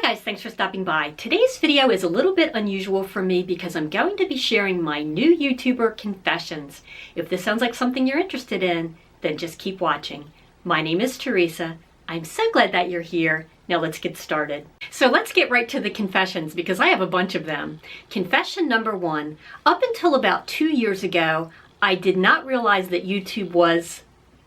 guys, thanks for stopping by. Today's video is a little bit unusual for me because I'm going to be sharing my new YouTuber confessions. If this sounds like something you're interested in, then just keep watching. My name is Theresa. I'm so glad that you're here. Now let's get started. So let's get right to the confessions because I have a bunch of them. Confession number 1. Up until about 2 years ago, I did not realize that YouTube was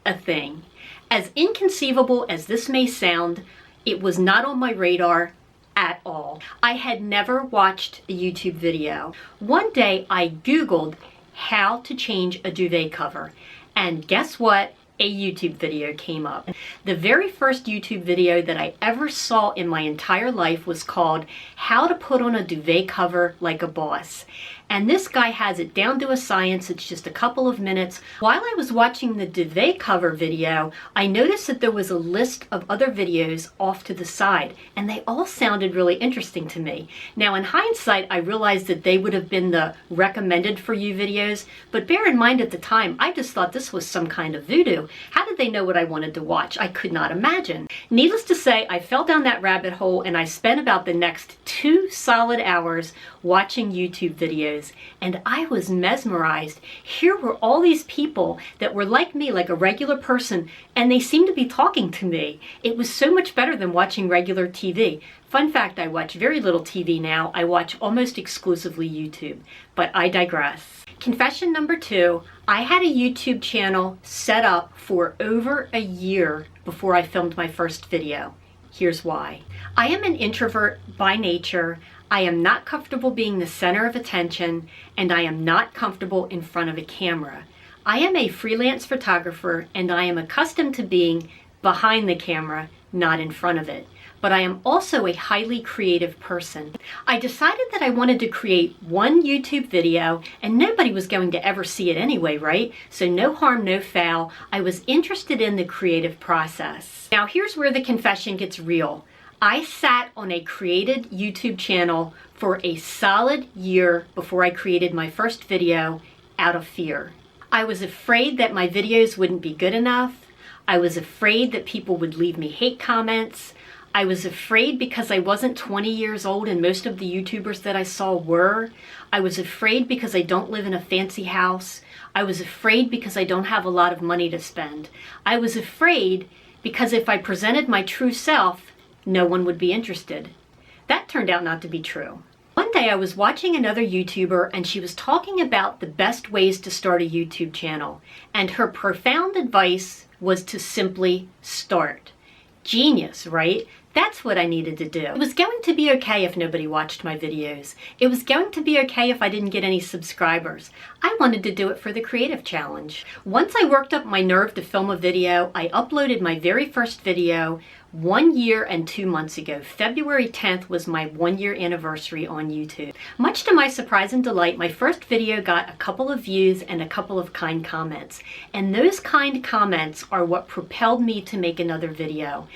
a thing. As inconceivable as this may sound, it was not on my radar at all. I had never watched a YouTube video. One day I Googled how to change a duvet cover, and guess what? A YouTube video came up. The very first YouTube video that I ever saw in my entire life was called How to Put on a Duvet Cover Like a Boss. And this guy has it down to a science. It's just a couple of minutes. While I was watching the duvet cover video, I noticed that there was a list of other videos off to the side, and they all sounded really interesting to me. Now, in hindsight, I realized that they would have been the recommended for you videos, but bear in mind at the time, I just thought this was some kind of voodoo. How did they know what I wanted to watch? I could not imagine. Needless to say, I fell down that rabbit hole and I spent about the next 2 solid hours watching YouTube videos, and I was mesmerized. Here were all these people that were like me, like a regular person, and they seemed to be talking to me. It was so much better than watching regular TV. Fun fact, I watch very little TV now. I watch almost exclusively YouTube, but I digress. Confession number 2, I had a YouTube channel set up for over a year before I filmed my first video. Here's why. I am an introvert by nature. I am not comfortable being the center of attention, and I am not comfortable in front of a camera. I am a freelance photographer, and I am accustomed to being behind the camera, not in front of it. But I am also a highly creative person. I decided that I wanted to create one YouTube video, and nobody was going to ever see it anyway, right? So no harm, no foul. I was interested in the creative process. Now here's where the confession gets real. I sat on a created YouTube channel for a solid year before I created my first video out of fear. I was afraid that my videos wouldn't be good enough. I was afraid that people would leave me hate comments. I was afraid because I wasn't 20 years old and most of the YouTubers that I saw were. I was afraid because I don't live in a fancy house. I was afraid because I don't have a lot of money to spend. I was afraid because if I presented my true self, no one would be interested. That turned out not to be true. One day I was watching another YouTuber and she was talking about the best ways to start a YouTube channel. And her profound advice was to simply start. Genius, right? That's what I needed to do. It was going to be okay if nobody watched my videos. It was going to be okay if I didn't get any subscribers. I wanted to do it for the creative challenge. Once I worked up my nerve to film a video, I uploaded my very first video 1 year and 2 months ago. February 10th was my 1-year anniversary on YouTube. Much to my surprise and delight, my first video got a couple of views and a couple of kind comments. And those kind comments are what propelled me to make another video.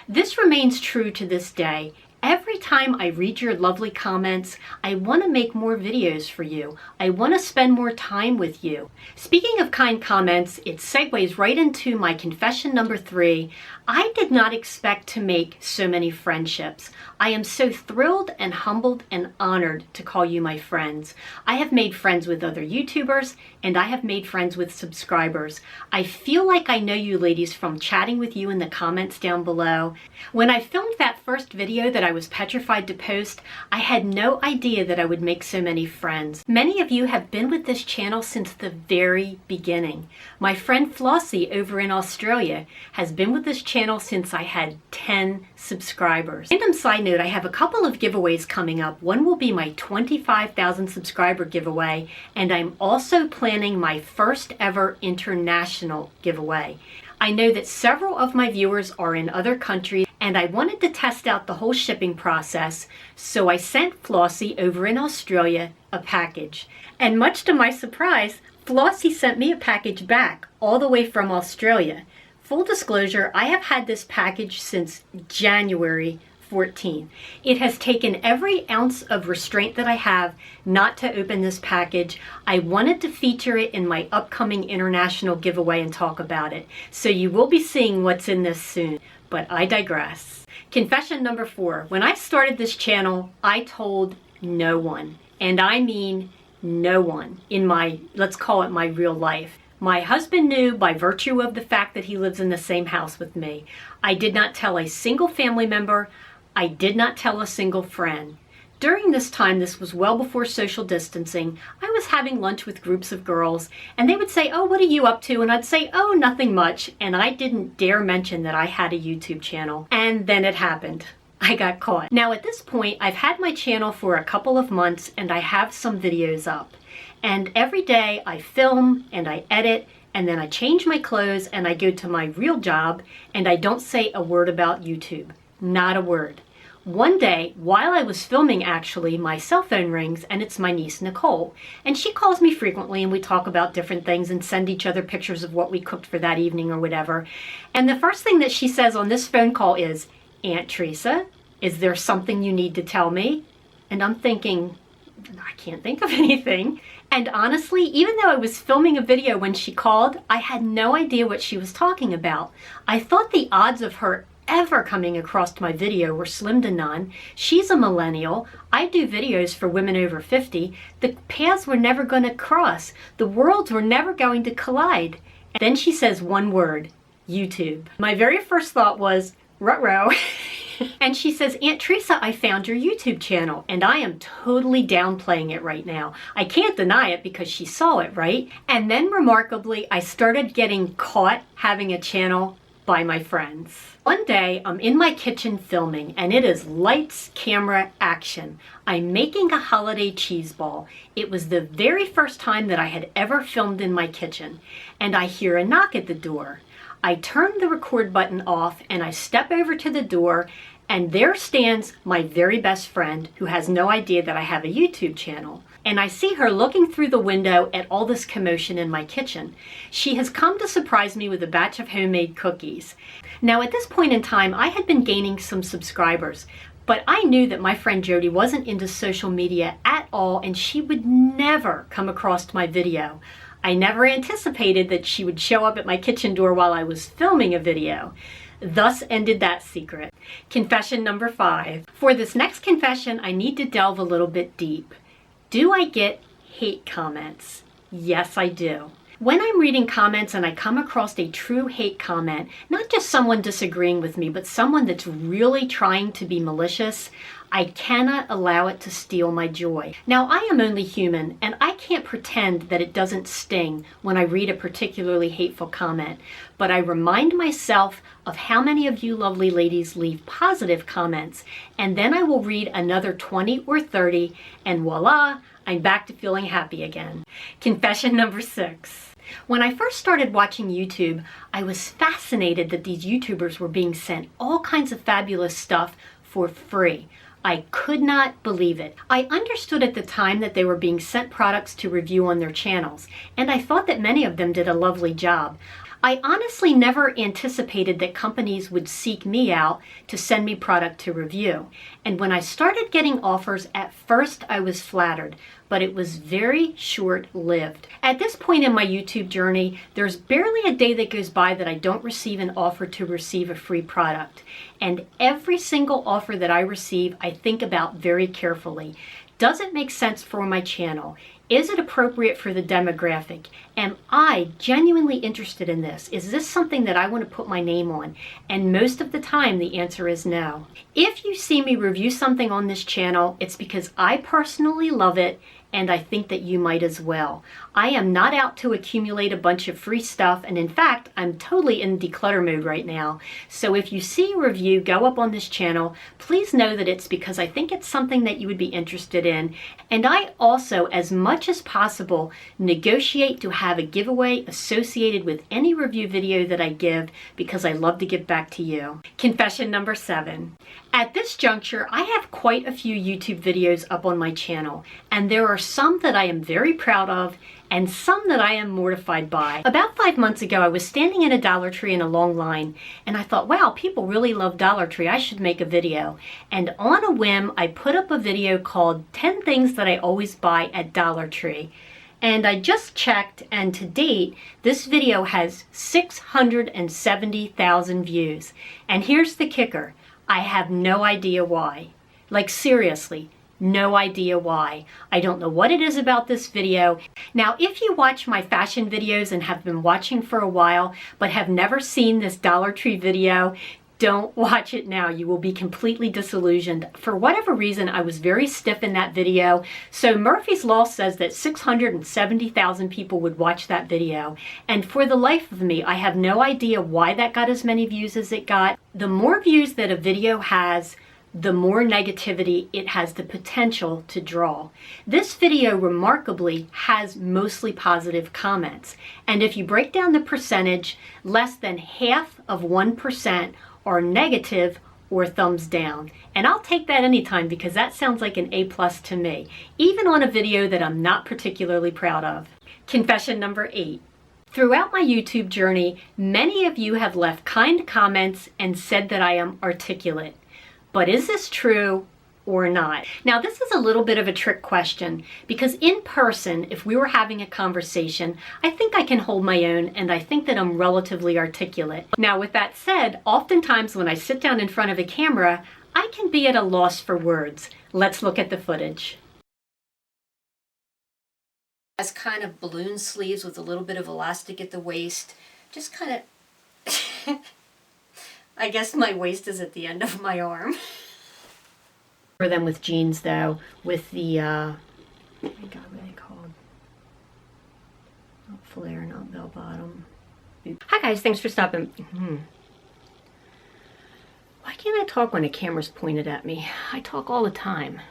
This remains true to this day. Every time I read your lovely comments, I want to make more videos for you. I want to spend more time with you. Speaking of kind comments, it segues right into my confession number 3. I did not expect to make so many friendships. I am so thrilled and humbled and honored to call you my friends. I have made friends with other YouTubers, and I have made friends with subscribers. I feel like I know you ladies from chatting with you in the comments down below. When I filmed that first video that I was petrified to post, I had no idea that I would make so many friends. Many of you have been with this channel since the very beginning. My friend Flossie over in Australia has been with this channel since I had 10 subscribers. Random side note, I have a couple of giveaways coming up. One will be my 25,000 subscriber giveaway, and I'm also planning my first ever international giveaway. I know that several of my viewers are in other countries, and I wanted to test out the whole shipping process, so I sent Flossie over in Australia a package. And much to my surprise, Flossie sent me a package back all the way from Australia. Full disclosure, I have had this package since January 14th. It has taken every ounce of restraint that I have not to open this package. I wanted to feature it in my upcoming international giveaway and talk about it. So you will be seeing what's in this soon, but I digress. Confession number 4. When I started this channel, I told no one, and I mean no one in my, let's call it my real life. My husband knew by virtue of the fact that he lives in the same house with me. I did not tell a single family member. I did not tell a single friend. During this time, this was well before social distancing, I was having lunch with groups of girls, and they would say, "Oh, what are you up to?" And I'd say, "Oh, nothing much." And I didn't dare mention that I had a YouTube channel. And then it happened. I got caught. Now at this point, I've had my channel for a couple of months, and I have some videos up. And every day I film and I edit, and then I change my clothes and I go to my real job, and I don't say a word about YouTube. Not a word. One day, while I was filming actually, my cell phone rings and it's my niece Nicole. And she calls me frequently and we talk about different things and send each other pictures of what we cooked for that evening or whatever. And the first thing that she says on this phone call is, "Aunt Theresa, is there something you need to tell me?" And I'm thinking, I can't think of anything. And honestly, even though I was filming a video when she called, I had no idea what she was talking about. I thought the odds of her ever coming across my video were slim to none. She's a millennial. I do videos for women over 50. The paths were never going to cross. The worlds were never going to collide. And then she says one word, YouTube. My very first thought was, ruh-roh. And she says, "Aunt Theresa, I found your YouTube channel." And I am totally downplaying it right now. I can't deny it because she saw it, right? And then remarkably, I started getting caught having a channel by my friends. One day, I'm in my kitchen filming, and it is lights, camera, action. I'm making a holiday cheese ball. It was the very first time that I had ever filmed in my kitchen, and I hear a knock at the door. I turn the record button off, and I step over to the door, and there stands my very best friend who has no idea that I have a YouTube channel. And I see her looking through the window at all this commotion in my kitchen. She has come to surprise me with a batch of homemade cookies. Now at this point in time, I had been gaining some subscribers, but I knew that my friend Jody wasn't into social media at all, and she would never come across my video. I never anticipated that she would show up at my kitchen door while I was filming a video. Thus ended that secret. Confession number 5. For this next confession, I need to delve a little bit deep. Do I get hate comments? Yes, I do. When I'm reading comments and I come across a true hate comment, not just someone disagreeing with me, but someone that's really trying to be malicious, I cannot allow it to steal my joy. Now, I am only human, and I can't pretend that it doesn't sting when I read a particularly hateful comment, but I remind myself of how many of you lovely ladies leave positive comments, and then I will read another 20 or 30, and voila, I'm back to feeling happy again. Confession number 6. When I first started watching YouTube, I was fascinated that these YouTubers were being sent all kinds of fabulous stuff for free. I could not believe it. I understood at the time that they were being sent products to review on their channels, and I thought that many of them did a lovely job. I honestly never anticipated that companies would seek me out to send me product to review. And when I started getting offers, at first I was flattered, but it was very short-lived. At this point in my YouTube journey, there's barely a day that goes by that I don't receive an offer to receive a free product. And every single offer that I receive, I think about very carefully. Does it make sense for my channel? Is it appropriate for the demographic? Am I genuinely interested in this? Is this something that I want to put my name on? And most of the time, the answer is no. If you see me review something on this channel, it's because I personally love it, and I think that you might as well. I am not out to accumulate a bunch of free stuff, and in fact, I'm totally in declutter mode right now. So if you see a review go up on this channel, please know that it's because I think it's something that you would be interested in. And I also, as much as possible, negotiate to have a giveaway associated with any review video that I give, because I love to give back to you. Confession number 7. At this juncture, I have quite a few YouTube videos up on my channel, and there are some that I am very proud of and some that I am mortified by. About 5 months ago, I was standing in a Dollar Tree in a long line, and I thought, wow, people really love Dollar Tree. I should make a video. And on a whim, I put up a video called 10 Things That I Always Buy at Dollar Tree. And I just checked, and to date, this video has 670,000 views. And here's the kicker. I have no idea why. Like seriously, no idea why. I don't know what it is about this video. Now, if you watch my fashion videos and have been watching for a while, but have never seen this Dollar Tree video, don't watch it now. You will be completely disillusioned. For whatever reason, I was very stiff in that video. So Murphy's Law says that 670,000 people would watch that video. And for the life of me, I have no idea why that got as many views as it got. The more views that a video has, the more negativity it has the potential to draw. This video remarkably has mostly positive comments. And if you break down the percentage, less than half of 1% are negative or thumbs down. And I'll take that anytime because that sounds like an A+ to me, even on a video that I'm not particularly proud of. Confession number 8. Throughout my YouTube journey, many of you have left kind comments and said that I am articulate. But is this true or not? Now, this is a little bit of a trick question because in person, if we were having a conversation, I think I can hold my own and I think that I'm relatively articulate. Now, with that said, oftentimes when I sit down in front of a camera, I can be at a loss for words. Let's look at the footage. Has kind of balloon sleeves with a little bit of elastic at the waist. Just kind of... I guess my waist is at the end of my arm. For them with jeans though, with the, oh my God, what are they called? Not flare, not bell bottom. Hi guys, thanks for stopping. Why can't I talk when a camera's pointed at me? I talk all the time.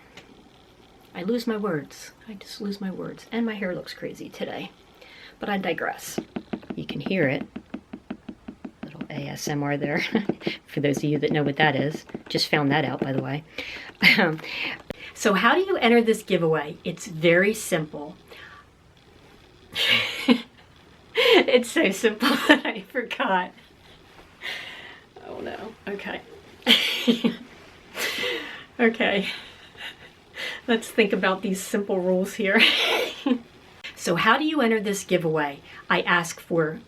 I lose my words. I just lose my words. And my hair looks crazy today. But I digress. You can hear it. ASMR there, for those of you that know what that is. Just found that out, by the way. So how do you enter this giveaway? It's very simple. It's so simple that I forgot. Oh no, okay. Okay, let's think about these simple rules here. So how do you enter this giveaway? I ask for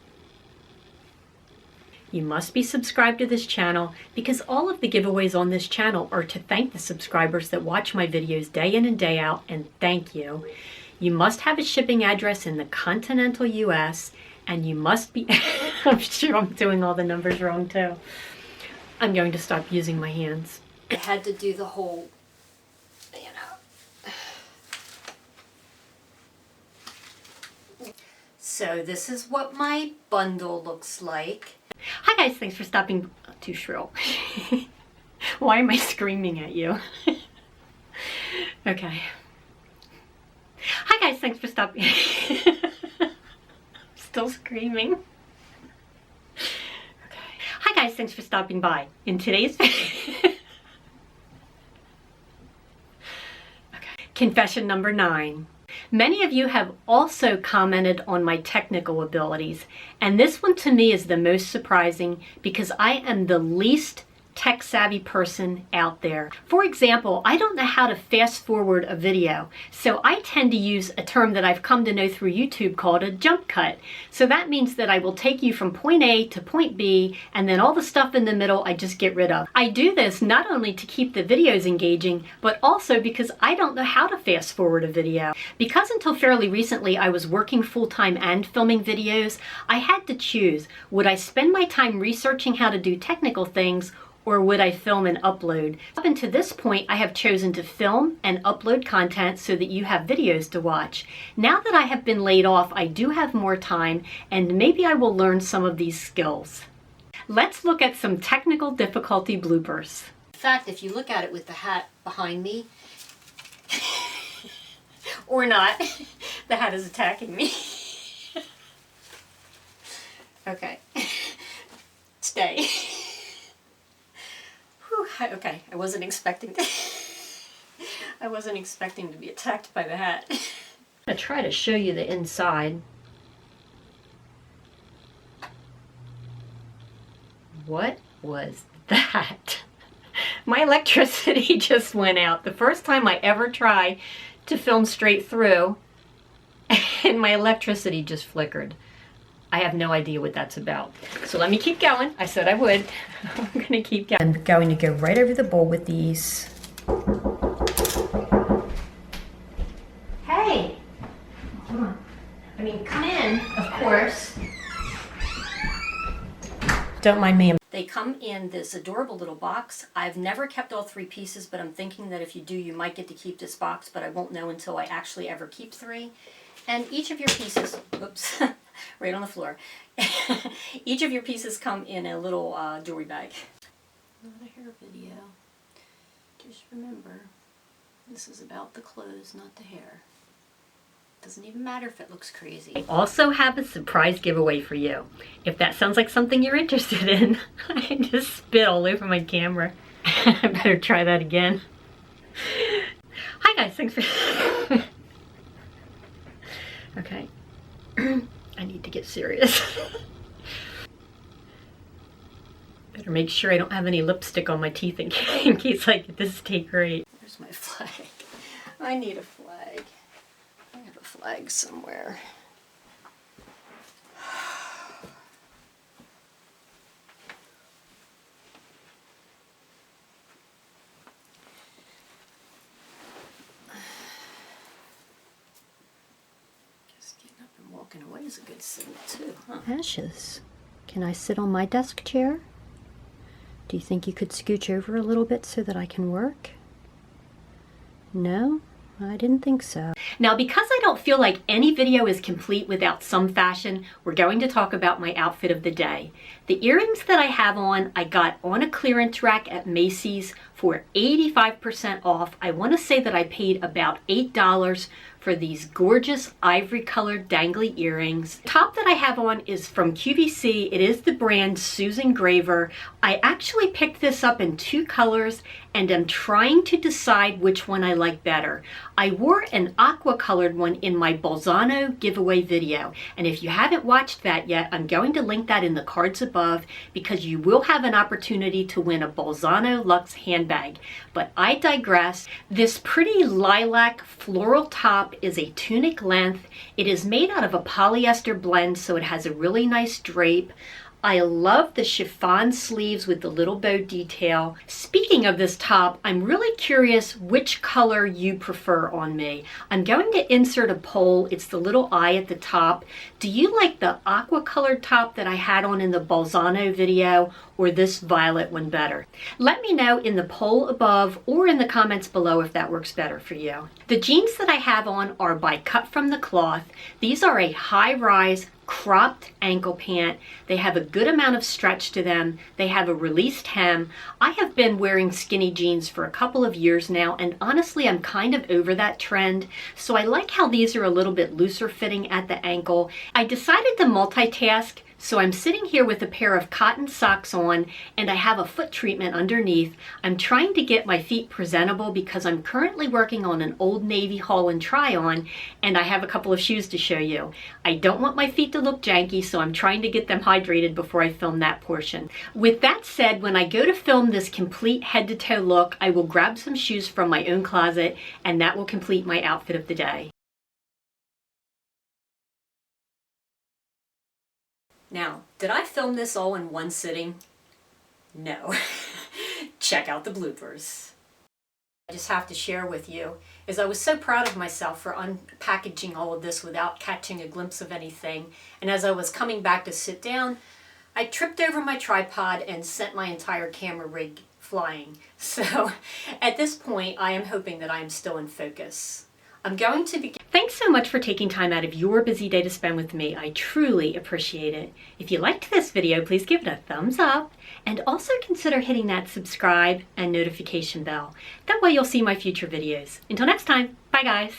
you must be subscribed to this channel because all of the giveaways on this channel are to thank the subscribers that watch my videos day in and day out, and thank you. You must have a shipping address in the continental US, and you must be, I'm sure I'm doing all the numbers wrong too. I'm going to stop using my hands. I had to do the whole, you know. So this is what my bundle looks like. Hi guys, thanks for stopping. Oh, too shrill. Why am I screaming at you? Okay. Hi guys, thanks for stopping. Still screaming. Okay. Hi guys, thanks for stopping by. In today's okay. Confession number 9. Many of you have also commented on my technical abilities, and this one to me is the most surprising because I am the least tech-savvy person out there. For example, I don't know how to fast forward a video, so I tend to use a term that I've come to know through YouTube called a jump cut. So that means that I will take you from point A to point B, and then all the stuff in the middle I just get rid of. I do this not only to keep the videos engaging, but also because I don't know how to fast forward a video. Because until fairly recently I was working full-time and filming videos, I had to choose. Would I spend my time researching how to do technical things, or would I film and upload? Up until this point, I have chosen to film and upload content so that you have videos to watch. Now that I have been laid off, I do have more time, and maybe I will learn some of these skills. Let's look at some technical difficulty bloopers. In fact, if you look at it with the hat behind me, or not, the hat is attacking me. Okay, stay. Okay, I wasn't expecting to be attacked by the hat. I'm gonna try to show you the inside. What was that? My electricity just went out. The first time I ever tried to film straight through, and my electricity just flickered. I have no idea what that's about. So let me keep going. I said I would. I'm gonna keep going. I'm going to go right over the bowl with these. Hey! Hold on. I mean, come in, of course. Don't mind me. They come in this adorable little box. I've never kept all 3 pieces, but I'm thinking that if you do, you might get to keep this box, but I won't know until I actually ever keep 3. And each of your pieces, oops, right on the floor. Each of your pieces come in a little jewelry bag. Not a hair video. Just remember, this is about the clothes, not the hair. Doesn't even matter if it looks crazy. I also have a surprise giveaway for you. If that sounds like something you're interested in, I just spit all over my camera. I better try that again. Hi guys, thanks for... Okay. I need to get serious. Better make sure I don't have any lipstick on my teeth in case I get this take right. Where's my flag? I need a flag. I have a flag somewhere. Just getting up and walking away is a good signal too, huh? Ashes. Can I sit on my desk chair? Do you think you could scooch over a little bit so that I can work? No? I didn't think so. Now, because I don't feel like any video is complete without some fashion, we're going to talk about my outfit of the day. The earrings that I have on, I got on a clearance rack at Macy's for 85% off. I want to say that I paid about $8 for these gorgeous ivory colored dangly earrings. The top that I have on is from QVC. It is the brand Susan Graver. I actually picked this up in 2 colors and I'm trying to decide which one I like better. I wore an aqua colored one in my Bolzano giveaway video, and if you haven't watched that yet, I'm going to link that in the cards above because you will have an opportunity to win a Bolzano Luxe handbag. But I digress. This pretty lilac floral top is a tunic length. It is made out of a polyester blend, so it has a really nice drape. I love the chiffon sleeves with the little bow detail. Speaking of this top, I'm really curious which color you prefer on me. I'm going to insert a poll. It's the little eye at the top. Do you like the aqua colored top that I had on in the Bolzano video or this violet one better? Let me know in the poll above or in the comments below if that works better for you. The jeans that I have on are by Cut From The Cloth. These are a high-rise cropped ankle pant. They have a good amount of stretch to them. They have a released hem. I have been wearing skinny jeans for a couple of years now, and honestly, I'm kind of over that trend. So I like how these are a little bit looser fitting at the ankle. I decided to multitask, so I'm sitting here with a pair of cotton socks on and I have a foot treatment underneath. I'm trying to get my feet presentable because I'm currently working on an Old Navy haul and try on, and I have a couple of shoes to show you. I don't want my feet to look janky, so I'm trying to get them hydrated before I film that portion. With that said, when I go to film this complete head to toe look, I will grab some shoes from my own closet and that will complete my outfit of the day. Now, did I film this all in one sitting? No. Check out the bloopers. I just have to share with you is I was so proud of myself for unpackaging all of this without catching a glimpse of anything. And as I was coming back to sit down, I tripped over my tripod and sent my entire camera rig flying. So at this point, I am hoping that I am still in focus. I'm going to begin. Thanks so much for taking time out of your busy day to spend with me. I truly appreciate it. If you liked this video, please give it a thumbs up and also consider hitting that subscribe and notification bell. That way you'll see my future videos. Until next time, bye guys.